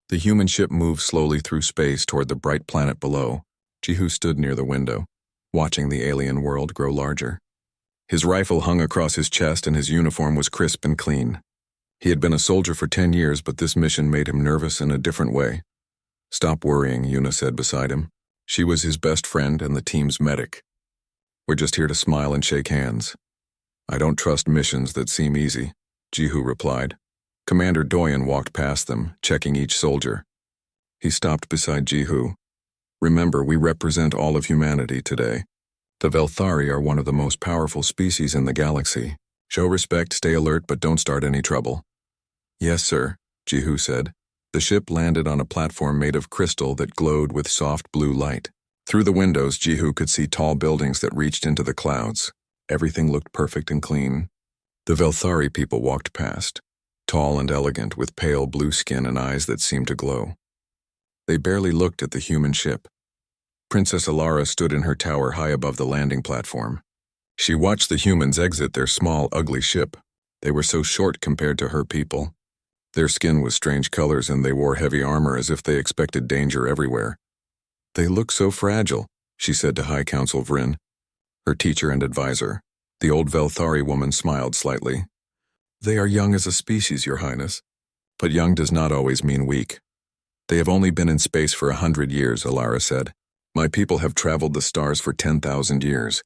The human ship moved slowly through space toward the bright planet below. Jihu stood near the window, watching the alien world grow larger. His rifle hung across his chest and his uniform was crisp and clean. He had been a soldier for 10 years, but this mission made him nervous in a different way. "Stop worrying," Yuna said beside him. She was his best friend and the team's medic. "We're just here to smile and shake hands." "I don't trust missions that seem easy," Jihu replied. Commander Doyen walked past them, checking each soldier. He stopped beside Jihu. "Remember, we represent all of humanity today. The Velthari are one of the most powerful species in the galaxy. Show respect, stay alert, but don't start any trouble." "Yes, sir," Jihu said. The ship landed on a platform made of crystal that glowed with soft blue light. Through the windows, Jihu could see tall buildings that reached into the clouds. Everything looked perfect and clean. The Velthari people walked past, tall and elegant, with pale blue skin and eyes that seemed to glow. They barely looked at the human ship. Princess Alara stood in her tower high above the landing platform. She watched the humans exit their small, ugly ship. They were so short compared to her people. Their skin was strange colors and they wore heavy armor as if they expected danger everywhere. "They look so fragile," she said to High Council Vryn, her teacher and advisor. The old Velthari woman smiled slightly. "They are young as a species, Your Highness. But young does not always mean weak. They have only been in space for 100 years, Alara said. My people have traveled the stars for 10,000 years.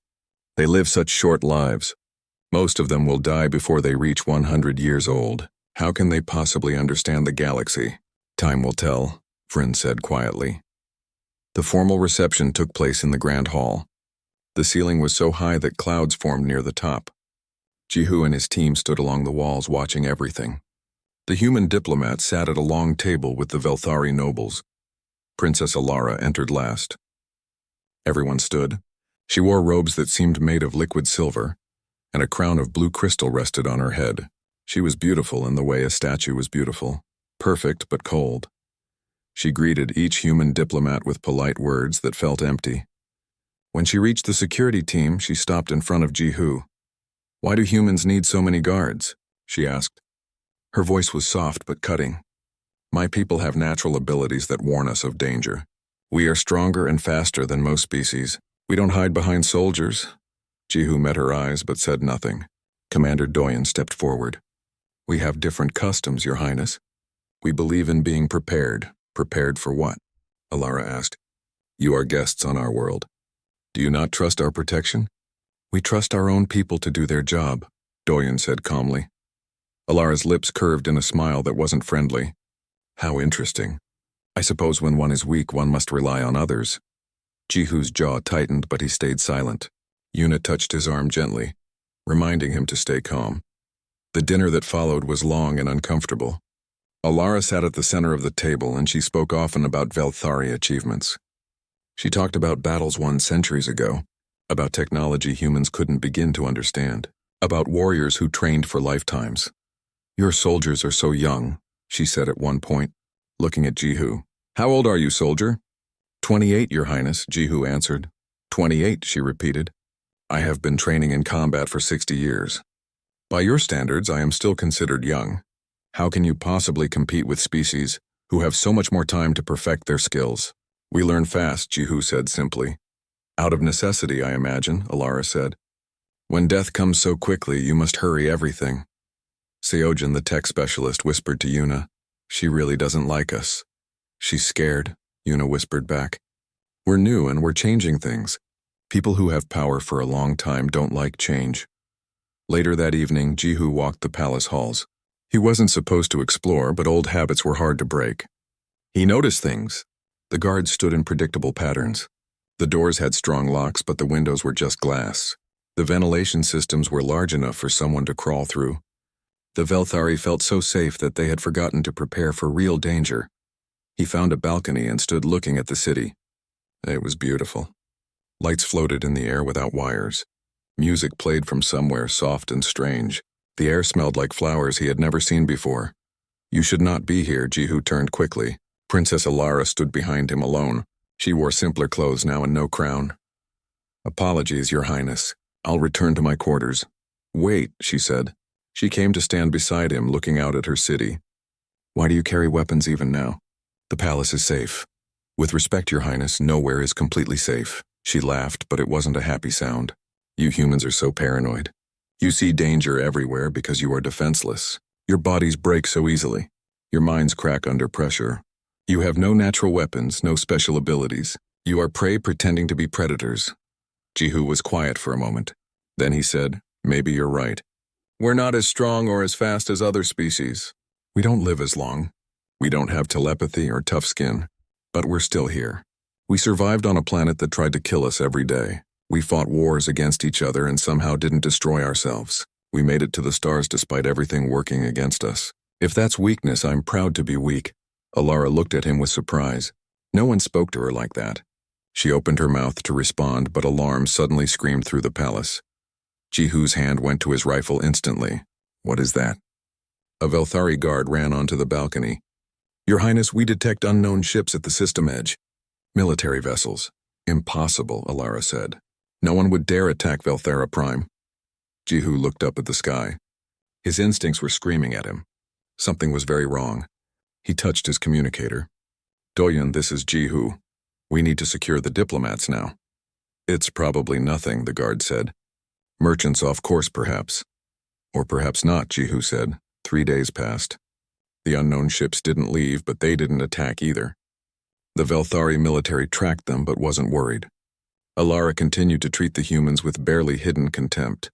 They live such short lives. Most of them will die before they reach 100 years old. How can they possibly understand the galaxy? Time will tell," Vryn said quietly. The formal reception took place in the Grand Hall. The ceiling was so high that clouds formed near the top. Jihu and his team stood along the walls watching everything. The human diplomat sat at a long table with the Velthari nobles. Princess Alara entered last. Everyone stood. She wore robes that seemed made of liquid silver, and a crown of blue crystal rested on her head. She was beautiful in the way a statue was beautiful, perfect but cold. She greeted each human diplomat with polite words that felt empty. When she reached the security team, she stopped in front of Jihu. "Why do humans need so many guards?" she asked. Her voice was soft but cutting. "My people have natural abilities that warn us of danger. We are stronger and faster than most species. We don't hide behind soldiers." Jihu met her eyes but said nothing. Commander Doyen stepped forward. "We have different customs, Your Highness. We believe in being prepared." "Prepared for what?" Alara asked. "You are guests on our world. Do you not trust our protection?" "We trust our own people to do their job," Doyen said calmly. Alara's lips curved in a smile that wasn't friendly. "How interesting. I suppose when one is weak, one must rely on others." Jihu's jaw tightened, but he stayed silent. Yuna touched his arm gently, reminding him to stay calm. The dinner that followed was long and uncomfortable. Alara sat at the center of the table, and she spoke often about Velthari achievements. She talked about battles won centuries ago, about technology humans couldn't begin to understand, about warriors who trained for lifetimes. "Your soldiers are so young," she said at one point, looking at Jihu. "How old are you, soldier?" 28, Your Highness," Jihu answered. 28, she repeated. "I have been training in combat for 60 years. By your standards, I am still considered young. How can you possibly compete with species who have so much more time to perfect their skills?" "We learn fast," Jihu said simply. "Out of necessity, I imagine," Alara said. "When death comes so quickly, you must hurry everything." Seojin, the tech specialist, whispered to Yuna. "She really doesn't like us." "She's scared," Yuna whispered back. "We're new and we're changing things. People who have power for a long time don't like change." Later that evening, Jihu walked the palace halls. He wasn't supposed to explore, but old habits were hard to break. He noticed things. The guards stood in predictable patterns. The doors had strong locks, but the windows were just glass. The ventilation systems were large enough for someone to crawl through. The Velthari felt so safe that they had forgotten to prepare for real danger. He found a balcony and stood looking at the city. It was beautiful. Lights floated in the air without wires. Music played from somewhere soft and strange. The air smelled like flowers he had never seen before. "You should not be here," Jihu turned quickly. Princess Alara stood behind him alone. She wore simpler clothes now and no crown. "Apologies, Your Highness. I'll return to my quarters." "Wait," she said. She came to stand beside him, looking out at her city. "Why do you carry weapons even now?" The palace is safe. With respect, Your Highness, nowhere is completely safe. She laughed, but it wasn't a happy sound. You humans are so paranoid. You see danger everywhere because you are defenseless. Your bodies break so easily. Your minds crack under pressure. You have no natural weapons, no special abilities. You are prey pretending to be predators. Jihu was quiet for a moment. Then he said, maybe you're right. We're not as strong or as fast as other species. We don't live as long. We don't have telepathy or tough skin. But we're still here. We survived on a planet that tried to kill us every day. We fought wars against each other and somehow didn't destroy ourselves. We made it to the stars despite everything working against us. If that's weakness, I'm proud to be weak. Alara looked at him with surprise. No one spoke to her like that. She opened her mouth to respond, but alarm suddenly screamed through the palace. Jihu's hand went to his rifle instantly. What is that? A Velthari guard ran onto the balcony. Your Highness, we detect unknown ships at the system edge. Military vessels. Impossible, Alara said. No one would dare attack Velthara Prime. Jihu looked up at the sky. His instincts were screaming at him. Something was very wrong. He touched his communicator. Doyen, this is Jihu. We need to secure the diplomats now. It's probably nothing, the guard said. Merchants off course, perhaps. Or perhaps not, Jihu said. 3 days passed. The unknown ships didn't leave, but they didn't attack either. The Velthari military tracked them, but wasn't worried. Alara continued to treat the humans with barely hidden contempt.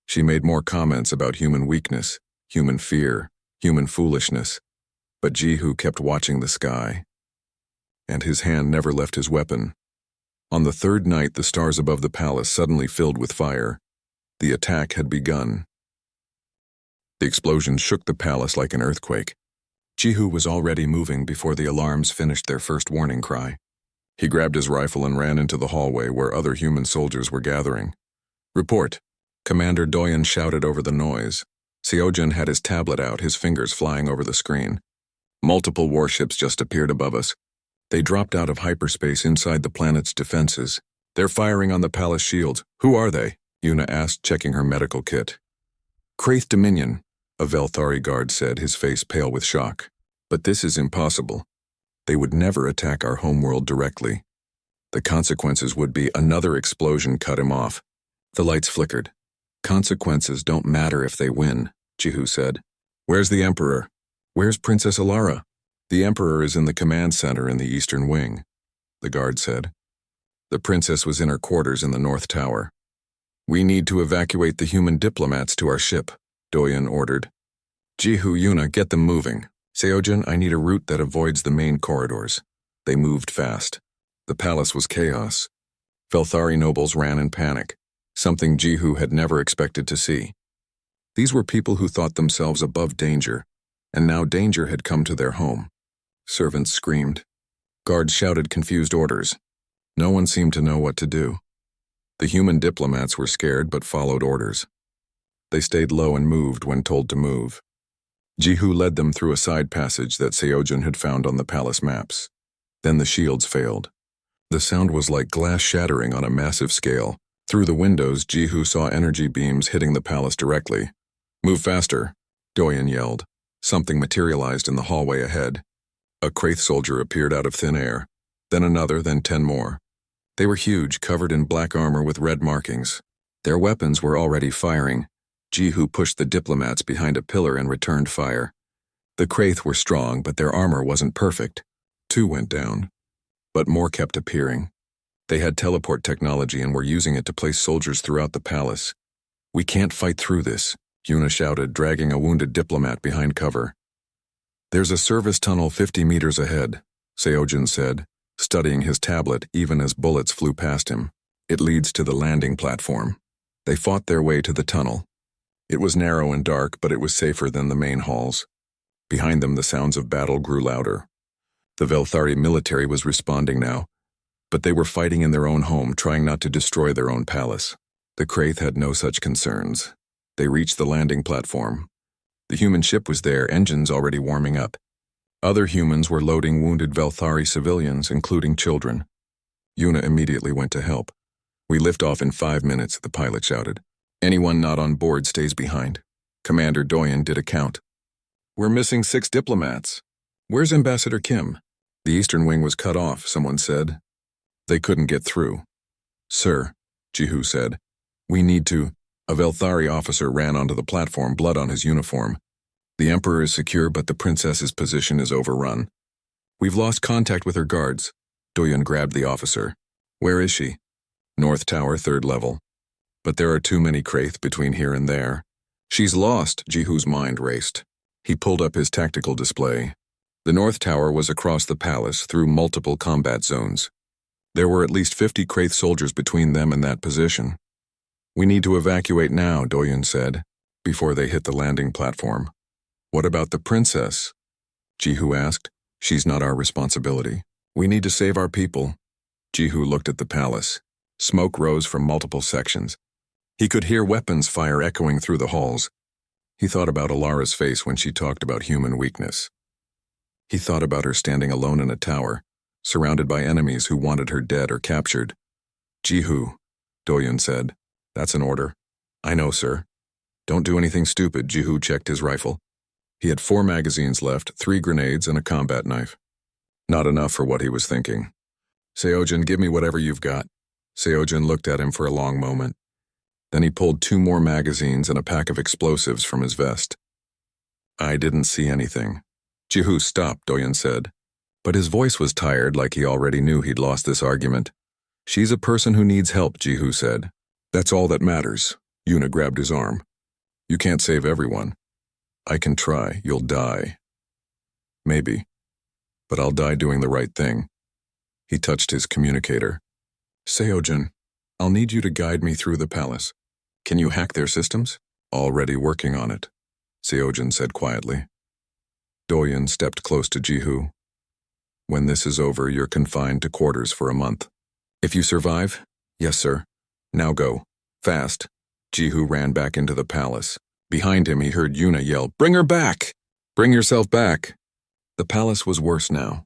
She made more comments about human weakness, human fear, human foolishness, but Jihu kept watching the sky. And his hand never left his weapon. On the third night, the stars above the palace suddenly filled with fire. The attack had begun. The explosion shook the palace like an earthquake. Jihu was already moving before the alarms finished their first warning cry. He grabbed his rifle and ran into the hallway where other human soldiers were gathering. Report. Commander Doyen shouted over the noise. Seojin had his tablet out, his fingers flying over the screen. Multiple warships just appeared above us. They dropped out of hyperspace inside the planet's defenses. They're firing on the palace shields. Who are they? Yuna asked, checking her medical kit. Kraith Dominion, a Velthari guard said, his face pale with shock. But this is impossible. They would never attack our homeworld directly. The consequences would be another explosion cut him off. The lights flickered. Consequences don't matter if they win, Jihu said. Where's the Emperor? Where's Princess Alara? The Emperor is in the command center in the Eastern Wing, the guard said. The princess was in her quarters in the North Tower. We need to evacuate the human diplomats to our ship, Doyen ordered. Jihu, Yuna, get them moving. Seojin, I need a route that avoids the main corridors. They moved fast. The palace was chaos. Velthari nobles ran in panic, something Jihu had never expected to see. These were people who thought themselves above danger, and now danger had come to their home. Servants screamed. Guards shouted confused orders. No one seemed to know what to do. The human diplomats were scared but followed orders. They stayed low and moved when told to move. Jihu led them through a side passage that Seojin had found on the palace maps. Then the shields failed. The sound was like glass shattering on a massive scale. Through the windows, Jihu saw energy beams hitting the palace directly. Move faster, Doyen yelled. Something materialized in the hallway ahead. A Kraith soldier appeared out of thin air. Then another, then 10 more. They were huge, covered in black armor with red markings. Their weapons were already firing. Jihu pushed the diplomats behind a pillar and returned fire. The Kraith were strong, but their armor wasn't perfect. 2 went down. But more kept appearing. They had teleport technology and were using it to place soldiers throughout the palace. We can't fight through this, Yuna shouted, dragging a wounded diplomat behind cover. There's a service tunnel 50 meters ahead, Seojin said, studying his tablet even as bullets flew past him. It leads to the landing platform. They fought their way to the tunnel. It was narrow and dark, but it was safer than the main halls. Behind them, the sounds of battle grew louder. The Velthari military was responding now, but they were fighting in their own home, trying not to destroy their own palace. The Kraith had no such concerns. They reached the landing platform. The human ship was there, engines already warming up. Other humans were loading wounded Velthari civilians, including children. Yuna immediately went to help. We lift off in 5 minutes, the pilot shouted. Anyone not on board stays behind. Commander Doyen did a count. We're missing 6 diplomats. Where's Ambassador Kim? The eastern wing was cut off, someone said. They couldn't get through. Sir, Jihu said, we need to. A Velthari officer ran onto the platform, blood on his uniform. The Emperor is secure, but the princess's position is overrun. We've lost contact with her guards. Doyen grabbed the officer. Where is she? North Tower, 3rd level. But there are too many Kraith between here and there. She's lost, Jihu's mind raced. He pulled up his tactical display. The North Tower was across the palace through multiple combat zones. There were at least 50 Kraith soldiers between them and that position. We need to evacuate now, Doyen said, before they hit the landing platform. What about the princess? Jihu asked. She's not our responsibility. We need to save our people. Jihu looked at the palace. Smoke rose from multiple sections. He could hear weapons fire echoing through the halls. He thought about Alara's face when she talked about human weakness. He thought about her standing alone in a tower, surrounded by enemies who wanted her dead or captured. Jihu, Doyen said. That's an order. I know, sir. Don't do anything stupid, Jihu checked his rifle. He had 4 magazines left, 3 grenades, and a combat knife. Not enough for what he was thinking. Seojin, give me whatever you've got. Seojin looked at him for a long moment. Then he pulled 2 more magazines and a pack of explosives from his vest. I didn't see anything. Jihu, stop, Doyen said. But his voice was tired, like he already knew he'd lost this argument. She's a person who needs help, Jihu said. That's all that matters. Yuna grabbed his arm. You can't save everyone. I can try. You'll die. Maybe. But I'll die doing the right thing. He touched his communicator. Seojin, I'll need you to guide me through the palace. Can you hack their systems? Already working on it, Seojin said quietly. Doyen stepped close to Jihu. When this is over, you're confined to quarters for a month. If you survive, yes, sir. Now go. Fast. Jihu ran back into the palace. Behind him, he heard Yuna yell, Bring her back! Bring yourself back! The palace was worse now.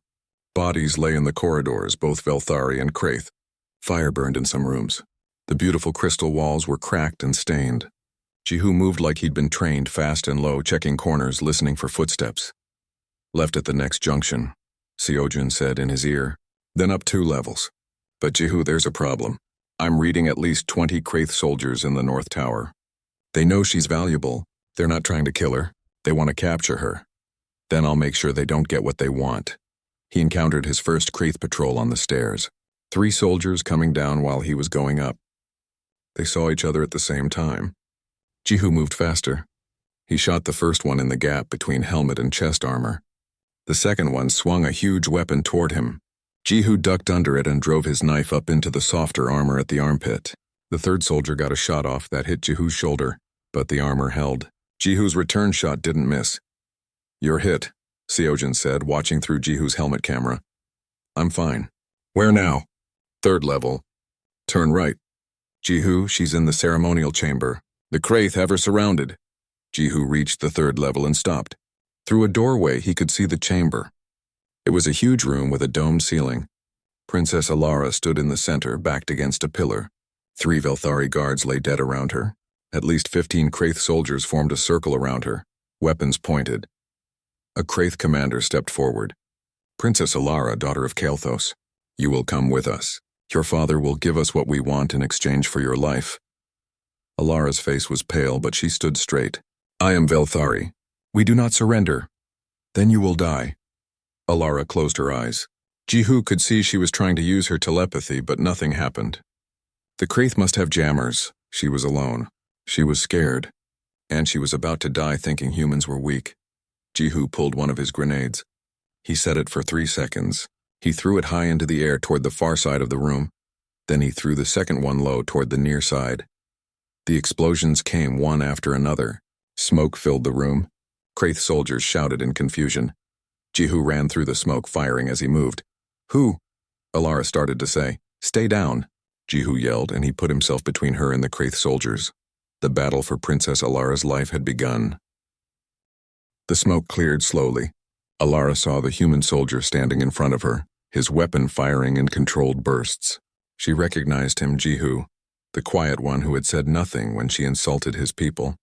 Bodies lay in the corridors, both Velthari and Kraith. Fire burned in some rooms. The beautiful crystal walls were cracked and stained. Jihu moved like he'd been trained, fast and low, checking corners, listening for footsteps. Left at the next junction, Seojin said in his ear. Then up 2 levels. But Jihu, there's a problem. I'm reading at least 20 Kraith soldiers in the North Tower. They know she's valuable. They're not trying to kill her. They want to capture her. Then I'll make sure they don't get what they want. He encountered his first Kraith patrol on the stairs. 3 soldiers coming down while he was going up. They saw each other at the same time. Jihu moved faster. He shot the first one in the gap between helmet and chest armor. The second one swung a huge weapon toward him. Jihu ducked under it and drove his knife up into the softer armor at the armpit. The third soldier got a shot off that hit Jihu's shoulder, but the armor held. Jihu's return shot didn't miss. You're hit, Seojin said, watching through Jihu's helmet camera. I'm fine. Where now? 3rd level. Turn right. Jihu, she's in the ceremonial chamber. The Kraith have her surrounded. Jihu reached the 3rd level and stopped. Through a doorway, he could see the chamber. It was a huge room with a domed ceiling. Princess Alara stood in the center, backed against a pillar. 3 Velthari guards lay dead around her. At least 15 Kraith soldiers formed a circle around her, weapons pointed. A Kraith commander stepped forward. Princess Alara, daughter of Kael'thas, you will come with us. Your father will give us what we want in exchange for your life. Alara's face was pale, but she stood straight. I am Velthari. We do not surrender. Then you will die. Alara closed her eyes. Jihu could see she was trying to use her telepathy, but nothing happened. The Kraith must have jammers. She was alone. She was scared. And she was about to die thinking humans were weak. Jihu pulled one of his grenades. He set it for 3 seconds. He threw it high into the air toward the far side of the room. Then he threw the second one low toward the near side. The explosions came one after another. Smoke filled the room. Kraith soldiers shouted in confusion. Jihu ran through the smoke, firing as he moved. Who? Alara started to say. Stay down, Jihu yelled, and he put himself between her and the Kraith soldiers. The battle for Princess Alara's life had begun. The smoke cleared slowly. Alara saw the human soldier standing in front of her, his weapon firing in controlled bursts. She recognized him, Jihu, the quiet one who had said nothing when she insulted his people.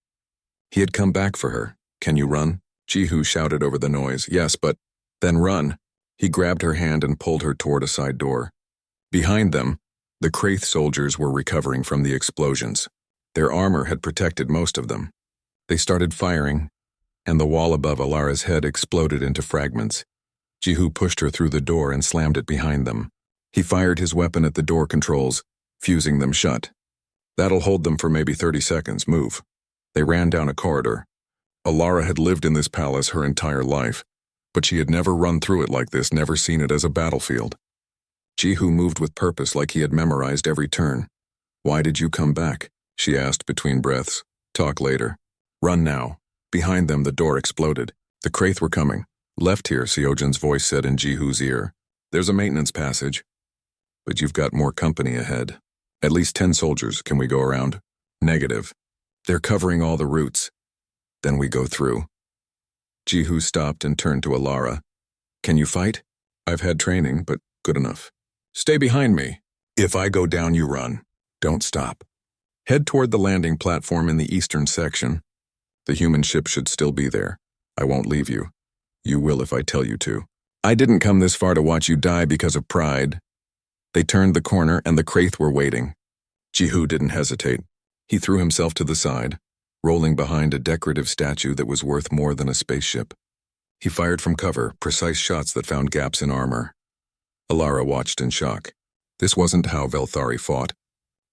He had come back for her. Can you run? Jihu shouted over the noise. Yes, but then run. He grabbed her hand and pulled her toward a side door. Behind them, the Kraith soldiers were recovering from the explosions. Their armor had protected most of them. They started firing, and the wall above Alara's head exploded into fragments. Jihu pushed her through the door and slammed it behind them. He fired his weapon at the door controls, fusing them shut. That'll hold them for maybe 30 seconds. Move. They ran down a corridor. Alara had lived in this palace her entire life, but she had never run through it like this, never seen it as a battlefield. Jihu moved with purpose like he had memorized every turn. Why did you come back? She asked between breaths. Talk later. Run now. Behind them the door exploded. The Kraith were coming. Left here, Seojin's voice said in Jihu's ear. There's a maintenance passage. But you've got more company ahead. At least 10 soldiers. Can we go around? Negative. They're covering all the routes. Then we go through. Jihu stopped and turned to Alara. Can you fight? I've had training, but good enough. Stay behind me. If I go down, you run. Don't stop. Head toward the landing platform in the eastern section. The human ship should still be there. I won't leave you. You will if I tell you to. I didn't come this far to watch you die because of pride. They turned the corner and the Kraith were waiting. Jihu didn't hesitate. He threw himself to the side, rolling behind a decorative statue that was worth more than a spaceship. He fired from cover, precise shots that found gaps in armor. Alara watched in shock. This wasn't how Velthari fought.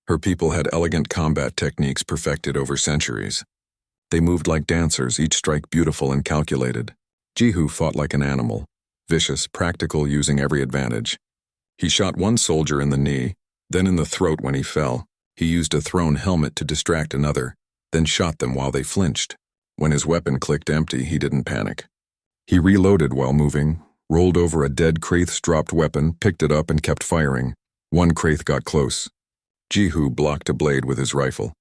Her people had elegant combat techniques perfected over centuries. They moved like dancers, each strike beautiful and calculated. Jihu fought like an animal, vicious, practical, using every advantage. He shot one soldier in the knee, then in the throat when he fell. He used a thrown helmet to distract another, then shot them while they flinched. When his weapon clicked empty, he didn't panic. He reloaded while moving, rolled over a dead Kraith's dropped weapon, picked it up and kept firing. One Kraith got close. Jihu blocked a blade with his rifle,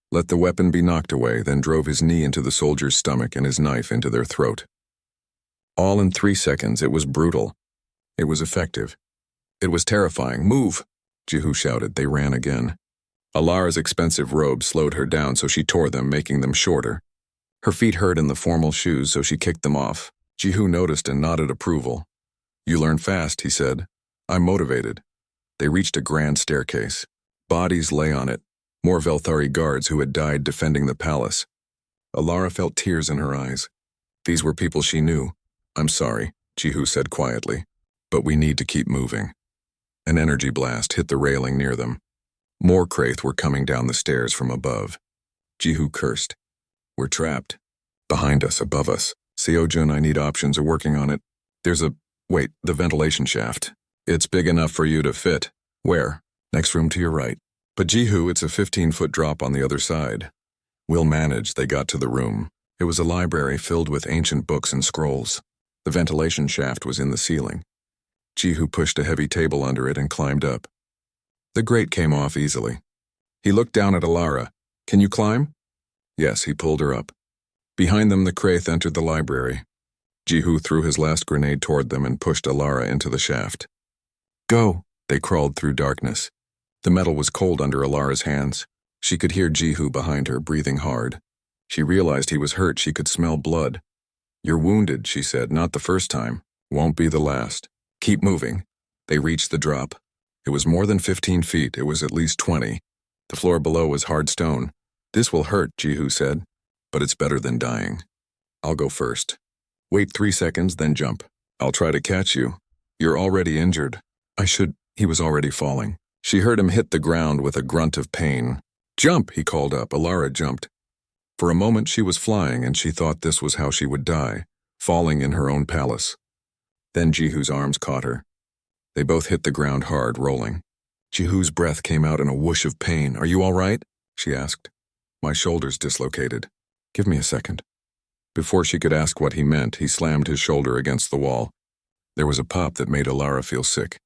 let the weapon be knocked away, then drove his knee into the soldier's stomach and his knife into their throat. All in 3 seconds. It was brutal. It was effective. It was terrifying. Move! Jihu shouted. They ran again. Alara's expensive robe slowed her down, so she tore them, making them shorter. Her feet hurt in the formal shoes, so she kicked them off. Jihu noticed and nodded approval. You learn fast, he said. I'm motivated. They reached a grand staircase. Bodies lay on it, more Velthari guards who had died defending the palace. Alara felt tears in her eyes. These were people she knew. I'm sorry, Jihu said quietly, but we need to keep moving. An energy blast hit the railing near them. More Kraith were coming down the stairs from above. Jihu cursed. We're trapped. Behind us, above us. Seojin, I need options. Are working on it. There's wait, the ventilation shaft. It's big enough for you to fit. Where? Next room to your right. But Jihu, it's a 15-foot drop on the other side. We'll manage. They got to the room. It was a library filled with ancient books and scrolls. The ventilation shaft was in the ceiling. Jihu pushed a heavy table under it and climbed up. The grate came off easily. He looked down at Alara. Can you climb? Yes, he pulled her up. Behind them, the Kraith entered the library. Jihu threw his last grenade toward them and pushed Alara into the shaft. Go! They crawled through darkness. The metal was cold under Alara's hands. She could hear Jihu behind her, breathing hard. She realized he was hurt. She could smell blood. You're wounded, she said. Not the first time. Won't be the last. Keep moving. They reached the drop. It was more than 15 feet. It was at least 20. The floor below was hard stone. This will hurt, Jihu said, but it's better than dying. I'll go first. Wait 3 seconds, then jump. I'll try to catch you. You're already injured. He was already falling. She heard him hit the ground with a grunt of pain. Jump, he called up. Alara jumped. For a moment she was flying, and she thought this was how she would die, falling in her own palace. Then Jihu's arms caught her. They both hit the ground hard, rolling. Jihu's breath came out in a whoosh of pain. Are you all right? She asked. My shoulder's dislocated. Give me a second. Before she could ask what he meant, he slammed his shoulder against the wall. There was a pop that made Alara feel sick.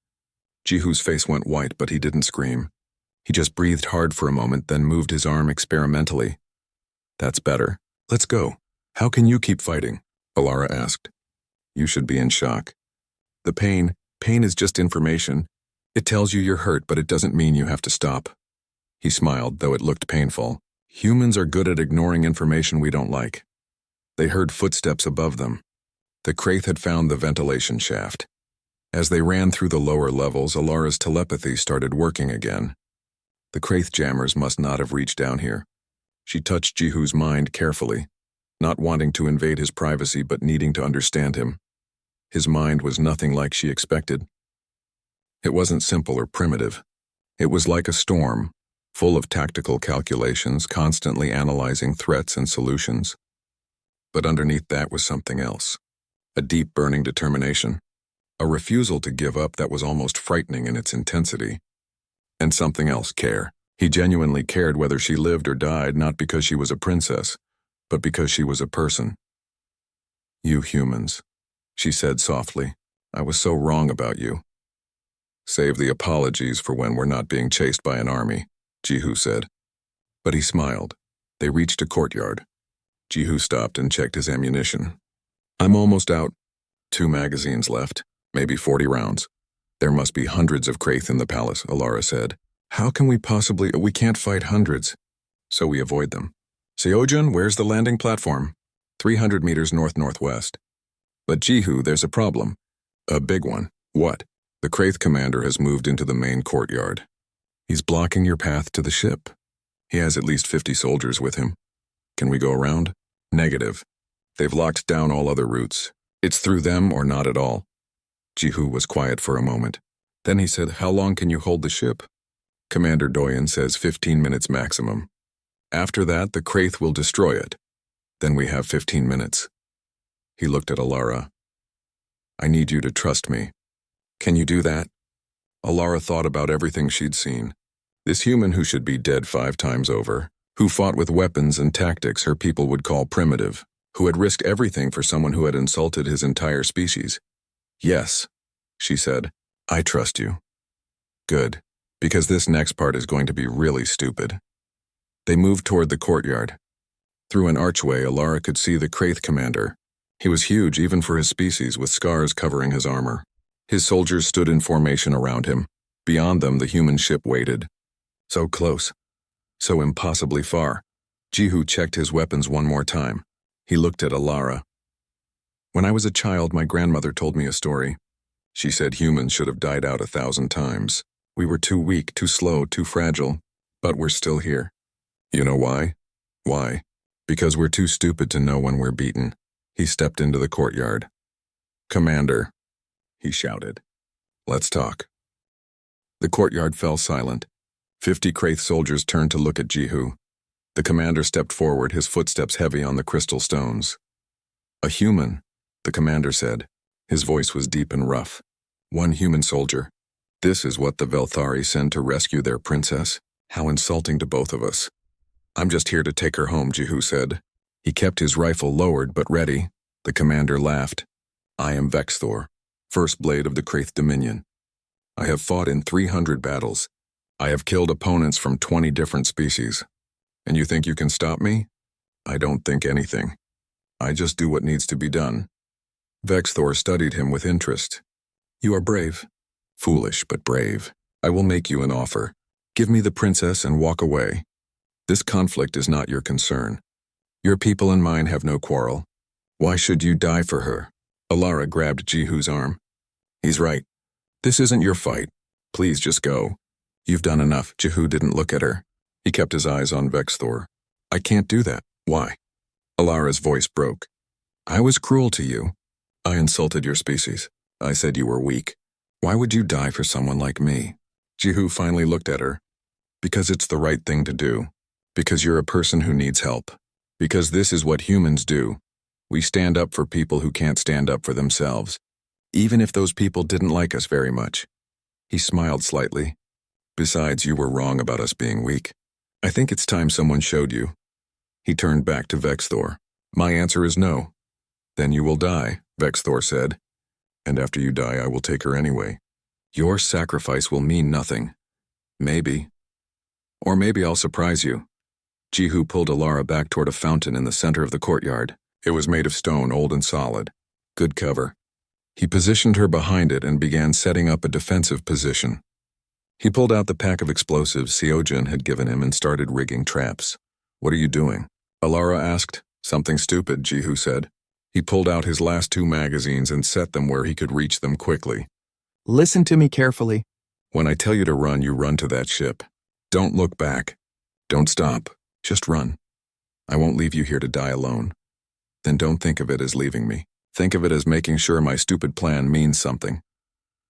Jihu's face went white, but he didn't scream. He just breathed hard for a moment, then moved his arm experimentally. That's better. Let's go. How can you keep fighting? Alara asked. You should be in shock. The pain is just information. It tells you you're hurt, but it doesn't mean you have to stop. He smiled, though it looked painful. Humans are good at ignoring information we don't like. They heard footsteps above them. The Kraith had found the ventilation shaft. As they ran through the lower levels, Alara's telepathy started working again. The Kraith jammers must not have reached down here. She touched Jihu's mind carefully, not wanting to invade his privacy but needing to understand him. His mind was nothing like she expected. It wasn't simple or primitive. It was like a storm, full of tactical calculations, constantly analyzing threats and solutions. But underneath that was something else. A deep burning determination. A refusal to give up that was almost frightening in its intensity. And something else, care. He genuinely cared whether she lived or died, not because she was a princess, but because she was a person. "You humans," she said softly. "I was so wrong about you." "Save the apologies for when we're not being chased by an army," Jihu said. But he smiled. They reached a courtyard. Jihu stopped and checked his ammunition. "I'm almost out. 2 magazines left, maybe 40 rounds. There must be hundreds of Kraith in the palace," Alara said. "How can we possibly— We can't fight hundreds, so we avoid them." "Seojun, where's the landing platform?" 300 meters north-northwest. "But Jihu, there's a problem." "A big one." "What?" "The Kraith commander has moved into the main courtyard. He's blocking your path to the ship. He has at least 50 soldiers with him." "Can we go around?" "Negative. They've locked down all other routes. It's through them or not at all." Jihu was quiet for a moment. Then he said, "How long can you hold the ship?" "Commander Doyen says 15 minutes maximum. After that, the Kraith will destroy it. Then we have 15 minutes. He looked at Alara. "I need you to trust me. Can you do that?" Alara thought about everything she'd seen. This human who should be dead 5 times over, who fought with weapons and tactics her people would call primitive, who had risked everything for someone who had insulted his entire species. "Yes," she said, "I trust you." "Good, because this next part is going to be really stupid." They moved toward the courtyard. Through an archway, Alara could see the Kraith commander. He was huge even for his species, with scars covering his armor. His soldiers stood in formation around him. Beyond them, the human ship waited. So close. So impossibly far. Jihu checked his weapons one more time. He looked at Alara. "When I was a child, my grandmother told me a story. She said humans should have died out 1,000 times. We were too weak, too slow, too fragile. But we're still here. You know why? Why? Because we're too stupid to know when we're beaten." He stepped into the courtyard. "Commander," he shouted. "Let's talk." The courtyard fell silent. 50 Kraith soldiers turned to look at Jihu. The commander stepped forward, his footsteps heavy on the crystal stones. "A human," the commander said. His voice was deep and rough. "One human soldier. This is what the Velthari send to rescue their princess? How insulting to both of us." "I'm just here to take her home," Jihu said. He kept his rifle lowered but ready. The commander laughed. "I am Vexthor, first blade of the Kraith Dominion. I have fought in 300 battles. I have killed opponents from 20 different species. And you think you can stop me? I don't think anything. I just do what needs to be done." Vexthor studied him with interest. "You are brave." "Foolish, but brave. I will make you an offer. Give me the princess and walk away. This conflict is not your concern. Your people and mine have no quarrel. Why should you die for her?" Alara grabbed Jihu's arm. "He's right. This isn't your fight. Please just go. You've done enough." Jihu didn't look at her. He kept his eyes on Vexthor. "I can't do that." "Why?" Alara's voice broke. "I was cruel to you. I insulted your species. I said you were weak. Why would you die for someone like me?" Jihu finally looked at her. "Because it's the right thing to do. Because you're a person who needs help. Because this is what humans do. We stand up for people who can't stand up for themselves, even if those people didn't like us very much." He smiled slightly. "Besides, you were wrong about us being weak. I think it's time someone showed you." He turned back to Vexthor. "My answer is no." "Then you will die," Vexthor said. "And after you die, I will take her anyway. Your sacrifice will mean nothing. Maybe. Or maybe I'll surprise you." Jihu pulled Alara back toward a fountain in the center of the courtyard. It was made of stone, old and solid. Good cover. He positioned her behind it and began setting up a defensive position. He pulled out the pack of explosives Seojun had given him and started rigging traps. "What are you doing?" Alara asked. "Something stupid," Jihu said. He pulled out his last 2 magazines and set them where he could reach them quickly. Listen to me carefully. When I tell you to run, you run to that ship. Don't look back. Don't stop. Just run. I won't leave you here to die alone. Then don't think of it as leaving me. Think of it as making sure my stupid plan means something.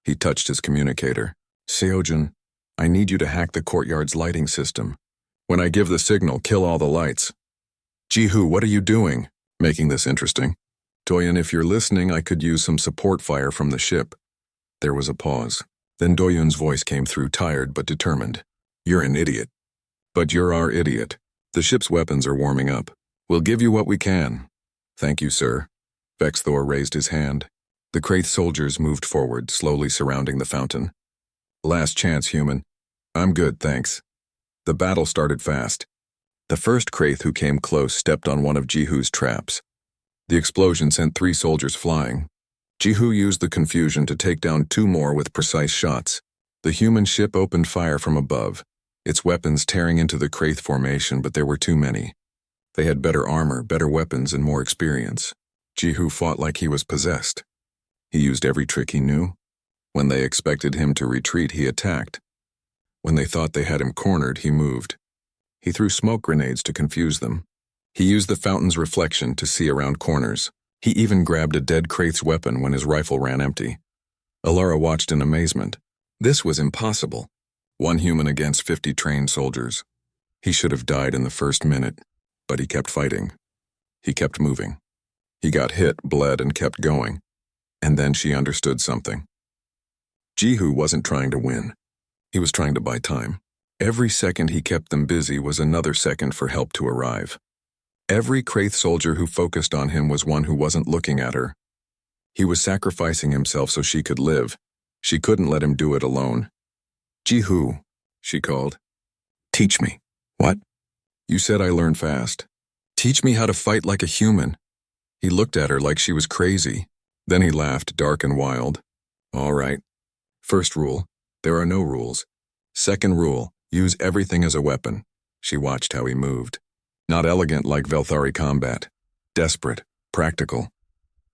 He touched his communicator. Seojin, I need you to hack the courtyard's lighting system. When I give the signal, kill all the lights. Jihu, what are you doing? Making this interesting. Doyen, if you're listening, I could use some support fire from the ship. There was a pause. Then Doyun's voice came through, tired but determined. You're an idiot. But you're our idiot. The ship's weapons are warming up. We'll give you what we can. Thank you, sir. Vexthor raised his hand. The Kraith soldiers moved forward, slowly surrounding the fountain. Last chance, human. I'm good, thanks. The battle started fast. The first Kraith who came close stepped on one of Jihu's traps. The explosion sent 3 soldiers flying. Jihu used the confusion to take down 2 more with precise shots. The human ship opened fire from above, its weapons tearing into the Kraith formation, but there were too many. They had better armor, better weapons, and more experience. Jihu fought like he was possessed. He used every trick he knew. When they expected him to retreat, he attacked. When they thought they had him cornered, he moved. He threw smoke grenades to confuse them. He used the fountain's reflection to see around corners. He even grabbed a dead Kraith's weapon when his rifle ran empty. Alara watched in amazement. This was impossible. 1 human against 50 trained soldiers. He should have died in the first minute, but he kept fighting. He kept moving. He got hit, bled, and kept going. And then she understood something. Jihu wasn't trying to win. He was trying to buy time. Every second he kept them busy was another second for help to arrive. Every Kraith soldier who focused on him was one who wasn't looking at her. He was sacrificing himself so she could live. She couldn't let him do it alone. Jihu, she called. Teach me. What? You said I learn fast. Teach me how to fight like a human. He looked at her like she was crazy. Then he laughed, dark and wild. All right. First rule, there are no rules. Second rule, use everything as a weapon. She watched how he moved. Not elegant like Velthari combat. Desperate, practical.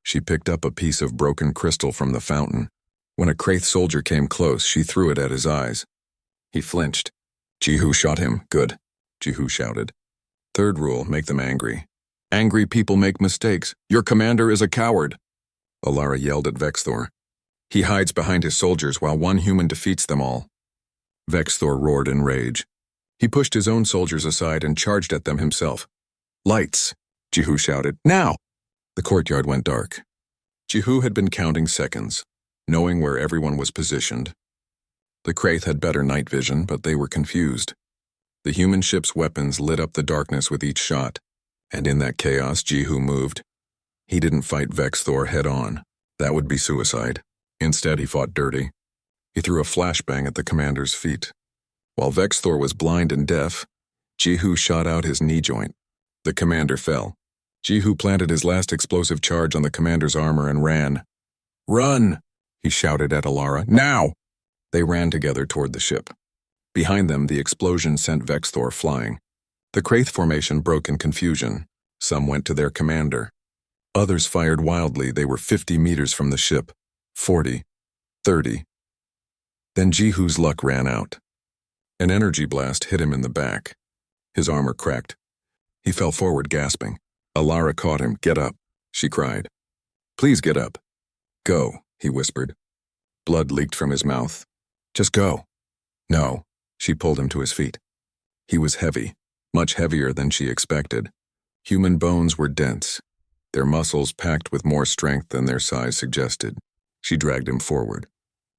She picked up a piece of broken crystal from the fountain. When a Kraith soldier came close, she threw it at his eyes. He flinched. Jihu shot him. Good, Jihu shouted. Third rule, make them angry. Angry people make mistakes. Your commander is a coward. Alara yelled at Vexthor. He hides behind his soldiers while 1 human defeats them all. Vexthor roared in rage. He pushed his own soldiers aside and charged at them himself. Lights, Jihu shouted. Now! The courtyard went dark. Jihu had been counting seconds, knowing where everyone was positioned. The Kraith had better night vision, but they were confused. The human ship's weapons lit up the darkness with each shot, and in that chaos Jihu moved. He didn't fight Vexthor head-on. That would be suicide. Instead, he fought dirty. He threw a flashbang at the commander's feet. While Vexthor was blind and deaf, Jihu shot out his knee joint. The commander fell. Jihu planted his last explosive charge on the commander's armor and ran. Run! He shouted at Alara. Now! They ran together toward the ship. Behind them, the explosion sent Vexthor flying. The Kraith formation broke in confusion. Some went to their commander. Others fired wildly. They were 50 meters from the ship. 40. 30. Then Jihu's luck ran out. An energy blast hit him in the back. His armor cracked. He fell forward, gasping. Alara caught him. Get up, she cried. Please get up. Go, he whispered. Blood leaked from his mouth. Just go. No, she pulled him to his feet. He was heavy, much heavier than she expected. Human bones were dense, their muscles packed with more strength than their size suggested. She dragged him forward.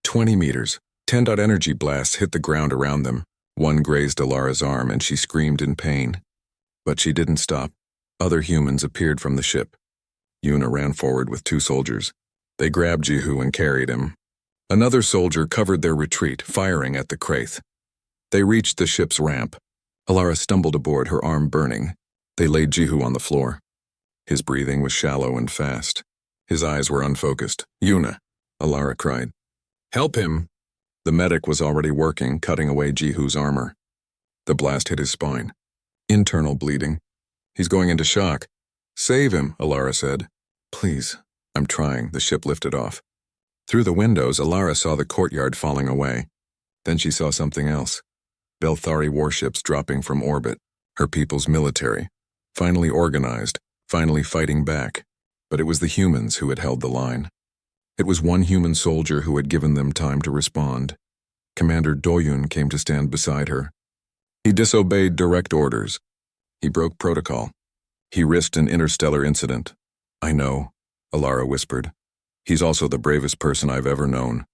20 meters. 10-dot energy blasts hit the ground around them. One grazed Alara's arm and she screamed in pain. But she didn't stop. Other humans appeared from the ship. Yuna ran forward with 2 soldiers. They grabbed Jihu and carried him. Another soldier covered their retreat, firing at the Kraith. They reached the ship's ramp. Alara stumbled aboard, her arm burning. They laid Jihu on the floor. His breathing was shallow and fast. His eyes were unfocused. Yuna, Alara cried. Help him! The medic was already working, cutting away Jihu's armor. The blast hit his spine. Internal bleeding. He's going into shock. Save him, Alara said. Please, I'm trying. The ship lifted off. Through the windows, Alara saw the courtyard falling away. Then she saw something else. Belthari warships dropping from orbit. Her people's military. Finally organized, finally fighting back. But it was the humans who had held the line. It was one human soldier who had given them time to respond. Commander Doyun came to stand beside her. He disobeyed direct orders. He broke protocol. He risked an interstellar incident. I know, Alara whispered. He's also the bravest person I've ever known.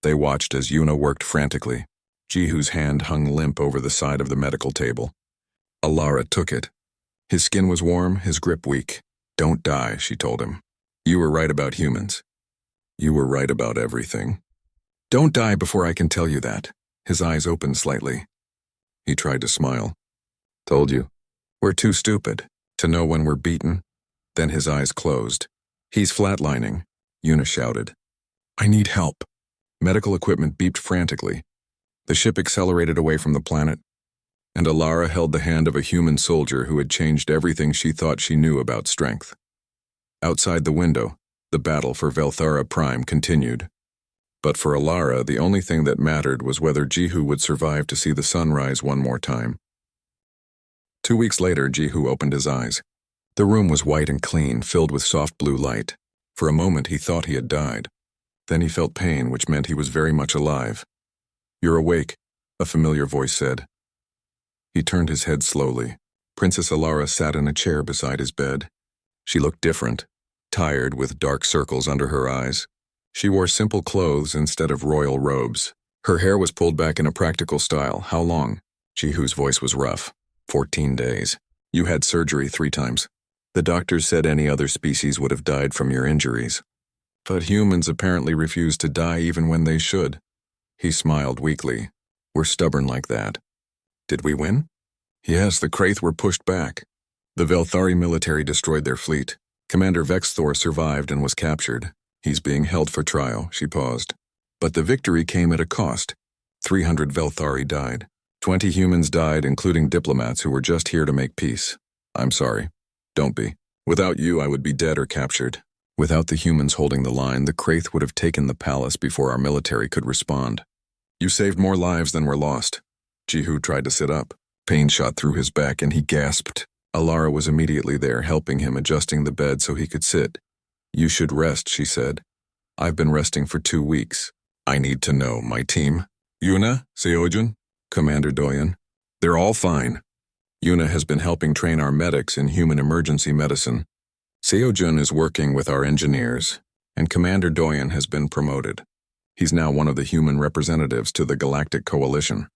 They watched as Yuna worked frantically. Jihu's hand hung limp over the side of the medical table. Alara took it. His skin was warm, his grip weak. Don't die, she told him. You were right about humans. You were right about everything. Don't die before I can tell you that. His eyes opened slightly. He tried to smile. Told you. We're too stupid to know when we're beaten. Then his eyes closed. He's flatlining, Yuna shouted. I need help. Medical equipment beeped frantically. The ship accelerated away from the planet, and Alara held the hand of a human soldier who had changed everything she thought she knew about strength. Outside the window, the battle for Velthara Prime continued. But for Alara, the only thing that mattered was whether Jihu would survive to see the sun rise one more time. 2 weeks later, Jihu opened his eyes. The room was white and clean, filled with soft blue light. For a moment, he thought he had died. Then he felt pain, which meant he was very much alive. You're awake, a familiar voice said. He turned his head slowly. Princess Alara sat in a chair beside his bed. She looked different, tired with dark circles under her eyes. She wore simple clothes instead of royal robes. Her hair was pulled back in a practical style. How long? Jihu's voice was rough. 14 days. You had surgery 3 times. The doctors said any other species would have died from your injuries. But humans apparently refuse to die even when they should. He smiled weakly. We're stubborn like that. Did we win? Yes, the Kraith were pushed back. The Velthari military destroyed their fleet. Commander Vexthor survived and was captured. He's being held for trial, she paused. But the victory came at a cost. 300 Velthari died. 20 humans died, including diplomats who were just here to make peace. I'm sorry. Don't be. Without you, I would be dead or captured. Without the humans holding the line, the Kraith would have taken the palace before our military could respond. You saved more lives than were lost. Jihu tried to sit up. Pain shot through his back and he gasped. Alara was immediately there, helping him, adjusting the bed so he could sit. You should rest, she said. I've been resting for 2 weeks. I need to know, my team. Yuna, Seojun, Commander Doyen. They're all fine. Yuna has been helping train our medics in human emergency medicine. Seojun is working with our engineers, and Commander Doyen has been promoted. He's now one of the human representatives to the Galactic Coalition.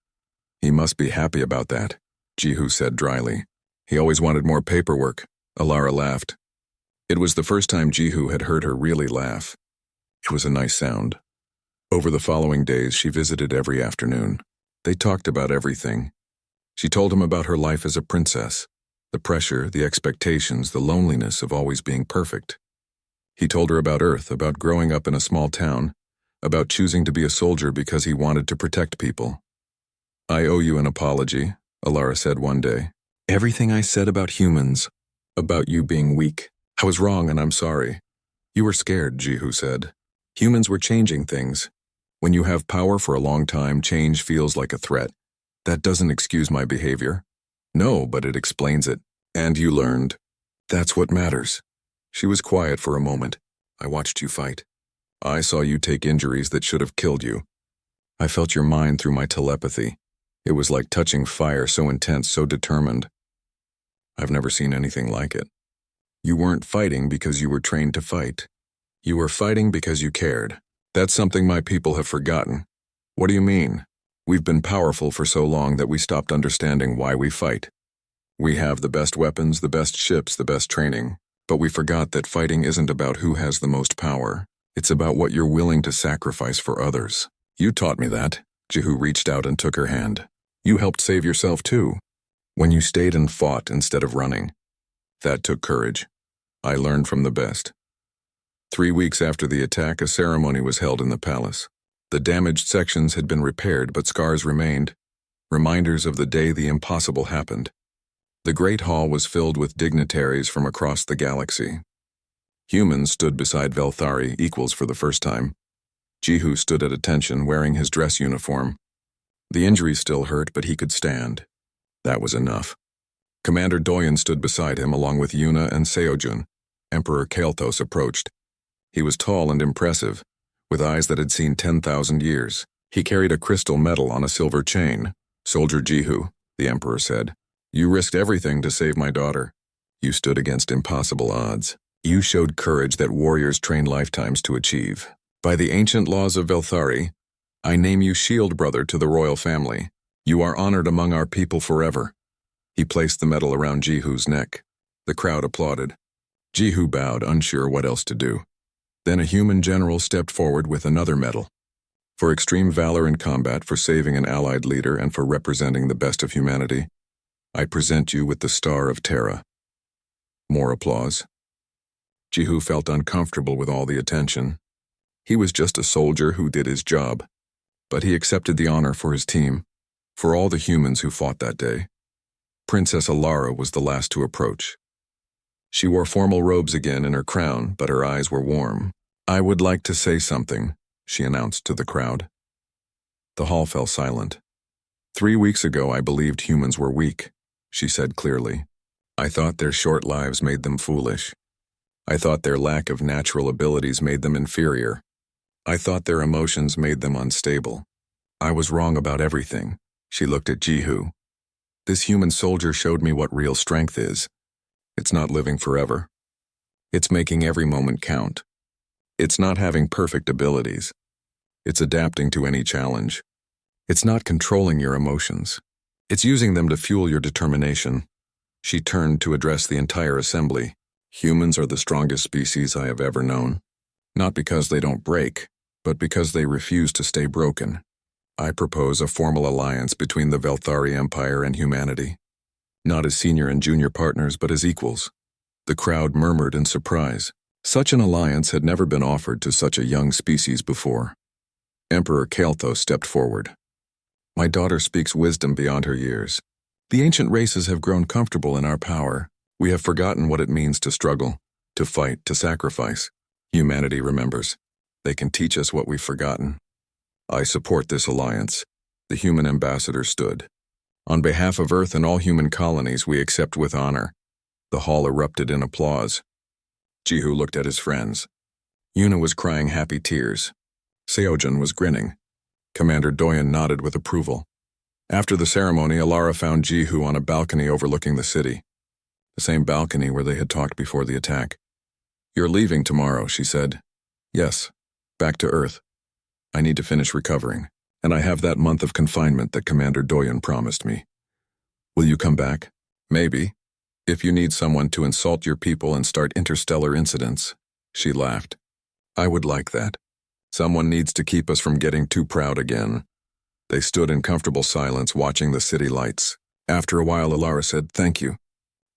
He must be happy about that, Jihu said dryly. He always wanted more paperwork. Alara laughed. It was the first time Jihu had heard her really laugh. It was a nice sound. Over the following days, she visited every afternoon. They talked about everything. She told him about her life as a princess, the pressure, the expectations, the loneliness of always being perfect. He told her about Earth, about growing up in a small town, about choosing to be a soldier because he wanted to protect people. I owe you an apology, Alara said one day. Everything I said about humans, about you being weak, I was wrong and I'm sorry. You were scared, Jihu said. Humans were changing things. When you have power for a long time, change feels like a threat. That doesn't excuse my behavior. No, but it explains it. And you learned. That's what matters. She was quiet for a moment. I watched you fight. I saw you take injuries that should have killed you. I felt your mind through my telepathy. It was like touching fire, so intense, so determined. I've never seen anything like it. You weren't fighting because you were trained to fight. You were fighting because you cared. That's something my people have forgotten. What do you mean? We've been powerful for so long that we stopped understanding why we fight. We have the best weapons, the best ships, the best training, but we forgot that fighting isn't about who has the most power. It's about what you're willing to sacrifice for others. You taught me that. Jihu reached out and took her hand. You helped save yourself too, when you stayed and fought instead of running. That took courage. I learned from the best. 3 weeks after the attack, a ceremony was held in the palace. The damaged sections had been repaired, but scars remained, reminders of the day the impossible happened. The great hall was filled with dignitaries from across the galaxy. Humans stood beside Velthari, equals for the first time. Jihu stood at attention, wearing his dress uniform. The injury still hurt, but he could stand. That was enough. Commander Doyen stood beside him, along with Yuna and Seojun. Emperor Kael'thas approached. He was tall and impressive, with eyes that had seen 10,000 years. He carried a crystal medal on a silver chain. "Soldier Jihu," the Emperor said, "you risked everything to save my daughter. You stood against impossible odds. You showed courage that warriors train lifetimes to achieve. By the ancient laws of Velthari, I name you Shield Brother to the royal family. You are honored among our people forever." He placed the medal around Jihu's neck. The crowd applauded. Jihu bowed, unsure what else to do. Then a human general stepped forward with another medal. "For extreme valor in combat, for saving an allied leader, and for representing the best of humanity, I present you with the Star of Terra." More applause. Jihu felt uncomfortable with all the attention. He was just a soldier who did his job. But he accepted the honor for his team, for all the humans who fought that day. Princess Alara was the last to approach. She wore formal robes again and her crown, but her eyes were warm. "I would like to say something," she announced to the crowd. The hall fell silent. 3 weeks ago I believed humans were weak," she said clearly. "I thought their short lives made them foolish. I thought their lack of natural abilities made them inferior. I thought their emotions made them unstable. I was wrong about everything." She looked at Jihu. "This human soldier showed me what real strength is. It's not living forever. It's making every moment count. It's not having perfect abilities. It's adapting to any challenge. It's not controlling your emotions. It's using them to fuel your determination." She turned to address the entire assembly. "Humans are the strongest species I have ever known. Not because they don't break, but because they refuse to stay broken. I propose a formal alliance between the Velthari Empire and humanity. Not as senior and junior partners, but as equals." The crowd murmured in surprise. Such an alliance had never been offered to such a young species before. Emperor Kael'thas stepped forward. "My daughter speaks wisdom beyond her years. The ancient races have grown comfortable in our power. We have forgotten what it means to struggle, to fight, to sacrifice. Humanity remembers. They can teach us what we've forgotten. I support this alliance." The human ambassador stood. "On behalf of Earth and all human colonies, we accept with honor." The hall erupted in applause. Jihu looked at his friends. Yuna was crying happy tears. Seojun was grinning. Commander Doyen nodded with approval. After the ceremony, Alara found Jihu on a balcony overlooking the city. The same balcony where they had talked before the attack. "You're leaving tomorrow," she said. "Yes, back to Earth. I need to finish recovering, and I have that month of confinement that Commander Doyen promised me. Will you come back? Maybe. If you need someone to insult your people and start interstellar incidents." She laughed. "I would like that. Someone needs to keep us from getting too proud again." They stood in comfortable silence watching the city lights. After a while, Alara said, "Thank you.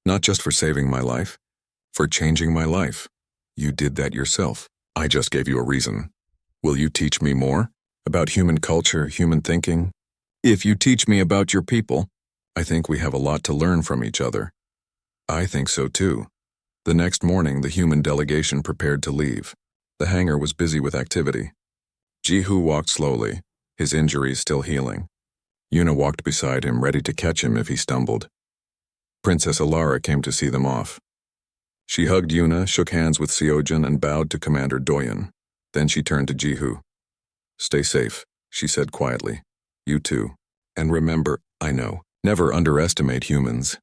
Not just for saving my life, for changing my life. You did that yourself. I just gave you a reason. Will you teach me more? About human culture, human thinking? If you teach me about your people, I think we have a lot to learn from each other." "I think so too." The next morning, the human delegation prepared to leave. The hangar was busy with activity. Jihu walked slowly, his injuries still healing. Yuna walked beside him, ready to catch him if he stumbled. Princess Alara came to see them off. She hugged Yuna, shook hands with Seojun, and bowed to Commander Doyen. Then she turned to Jihu. "Stay safe," she said quietly. "You too. And remember, I know, never underestimate humans."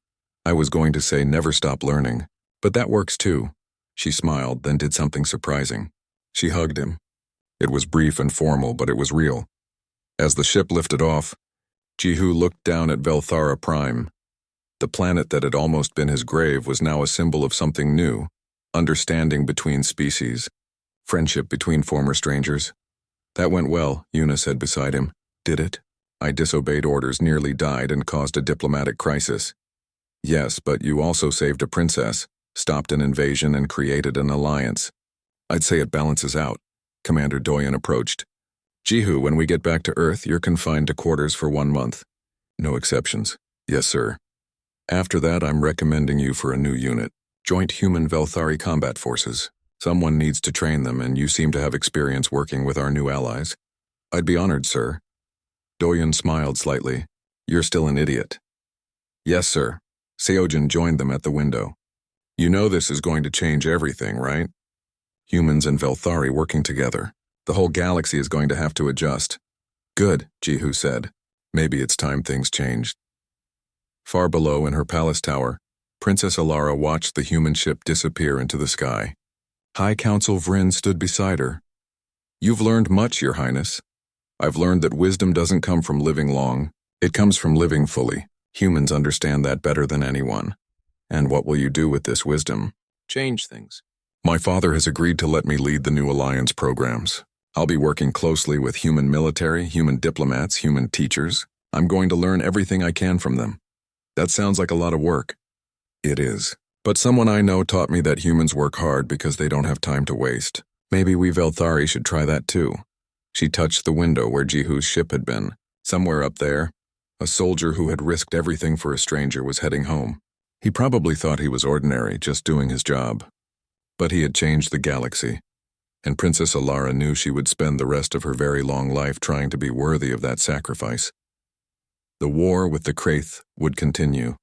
I was going to say never stop learning, but that works too. She smiled, then did something surprising. She hugged him. It was brief and formal, but it was real. As the ship lifted off, Jihu looked down at Velthara Prime. The planet that had almost been his grave was now a symbol of something new, understanding between species, friendship between former strangers. "That went well," Yuna said beside him. "Did it? I disobeyed orders, nearly died, and caused a diplomatic crisis." "Yes, but you also saved a princess, stopped an invasion, and created an alliance. I'd say it balances out." Commander Doyen approached. "Jihu, when we get back to Earth, you're confined to quarters for 1 month. No exceptions." "Yes, sir." "After that, I'm recommending you for a new unit, Joint Human Velthari Combat Forces. Someone needs to train them, and you seem to have experience working with our new allies. I'd be honored, sir. Doyen smiled slightly. You're still an idiot. Yes, sir. Seojin joined them at the window. You know this is going to change everything, right? Humans and Velthari working together. The whole galaxy is going to have to adjust. Good, Jihu said. Maybe it's time things changed. Far below in her palace tower, Princess Alara watched the human ship disappear into the sky. High Council Vryn stood beside her. You've learned much, Your Highness. I've learned that wisdom doesn't come from living long. It comes from living fully. Humans understand that better than anyone. And what will you do with this wisdom? Change things. My father has agreed to let me lead the new alliance programs. I'll be working closely with human military, human diplomats, human teachers. I'm going to learn everything I can from them. That sounds like a lot of work. It is. But someone I know taught me that humans work hard because they don't have time to waste. Maybe we Velthari should try that too. She touched the window where Jihu's ship had been. Somewhere up there, a soldier who had risked everything for a stranger was heading home. He probably thought he was ordinary, just doing his job. But he had changed the galaxy, and Princess Alara knew she would spend the rest of her very long life trying to be worthy of that sacrifice. The war with the Kraith would continue.